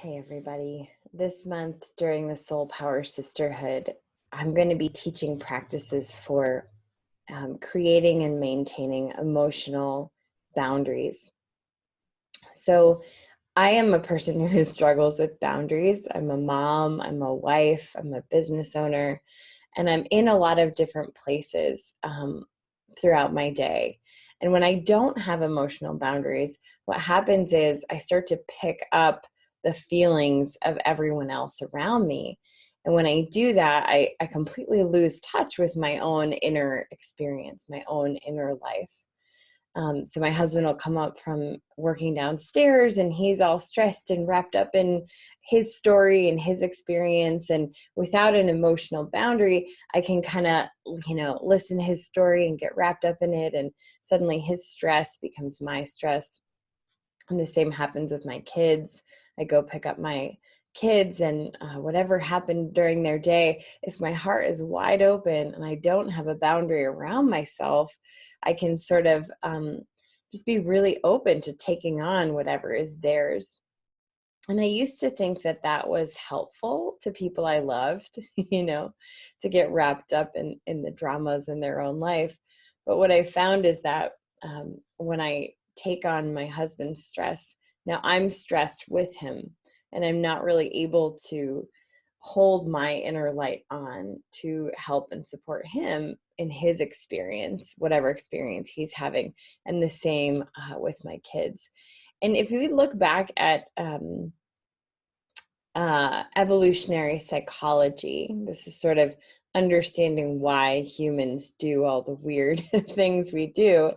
Hey, everybody. This month during the Soul Power Sisterhood, I'm going to be teaching practices for creating and maintaining emotional boundaries. So, I am a person who struggles with boundaries. I'm a mom, I'm a wife, I'm a business owner, and I'm in a lot of different places throughout my day. And when I don't have emotional boundaries, what happens is I start to pick up the feelings of everyone else around me. And when I do that, I completely lose touch with my own inner experience, my own inner life. So my husband will come up from working downstairs and he's all stressed and wrapped up in his story and his experience. And without an emotional boundary, I can kind of, listen to his story and get wrapped up in it. And suddenly his stress becomes my stress. And the same happens with my kids. I go pick up my kids and whatever happened during their day, if my heart is wide open and I don't have a boundary around myself, I can sort of just be really open to taking on whatever is theirs. And I used to think that that was helpful to people I loved, to get wrapped up in the dramas in their own life. But what I found is that when I take on my husband's stress, now I'm stressed with him, and I'm not really able to hold my inner light on to help and support him in his experience, whatever experience he's having, and the same with my kids. And if we look back at evolutionary psychology, this is sort of understanding why humans do all the weird things we do.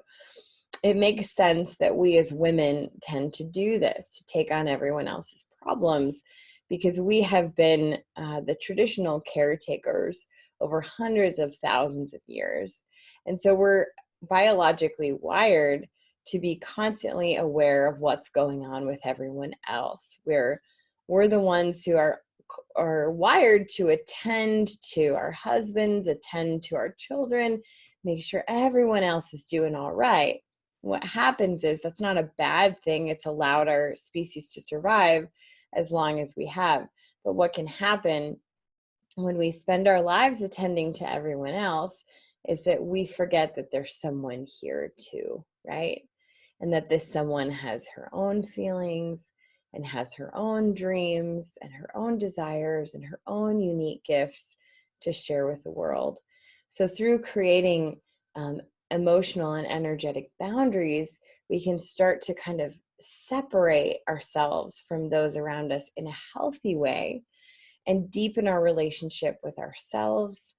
It makes sense that we as women tend to do this, to take on everyone else's problems, because we have been the traditional caretakers over hundreds of thousands of years. And so we're biologically wired to be constantly aware of what's going on with everyone else. We're the ones who are wired to attend to our husbands, attend to our children, make sure everyone else is doing all right. What happens is that's not a bad thing. It's allowed our species to survive as long as we have. But what can happen when we spend our lives attending to everyone else is that we forget that there's someone here too, right? And that this someone has her own feelings and has her own dreams and her own desires and her own unique gifts to share with the world. So through creating emotional and energetic boundaries, we can start to kind of separate ourselves from those around us in a healthy way and deepen our relationship with ourselves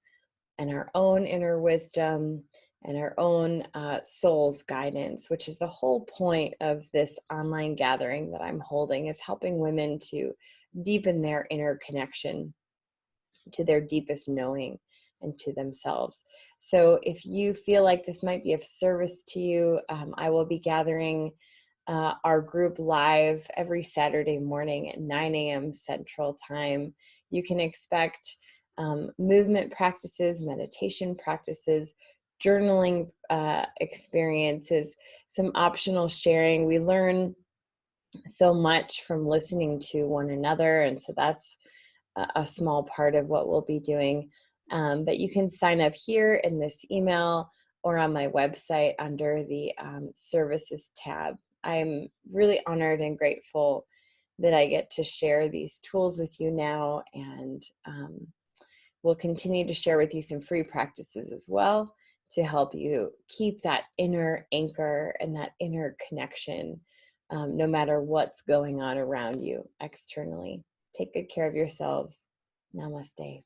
and our own inner wisdom and our own soul's guidance, which is the whole point of this online gathering that I'm holding, is helping women to deepen their inner connection to their deepest knowing and to themselves. So if you feel like this might be of service to you, I will be gathering our group live every Saturday morning at 9 a.m. Central Time. You can expect movement practices, meditation practices, journaling experiences, some optional sharing. We learn so much from listening to one another, and so that's a small part of what we'll be doing. But you can sign up here in this email or on my website under the services tab. I'm really honored and grateful that I get to share these tools with you now, and we'll continue to share with you some free practices as well to help you keep that inner anchor and that inner connection, no matter what's going on around you externally. Take good care of yourselves. Namaste.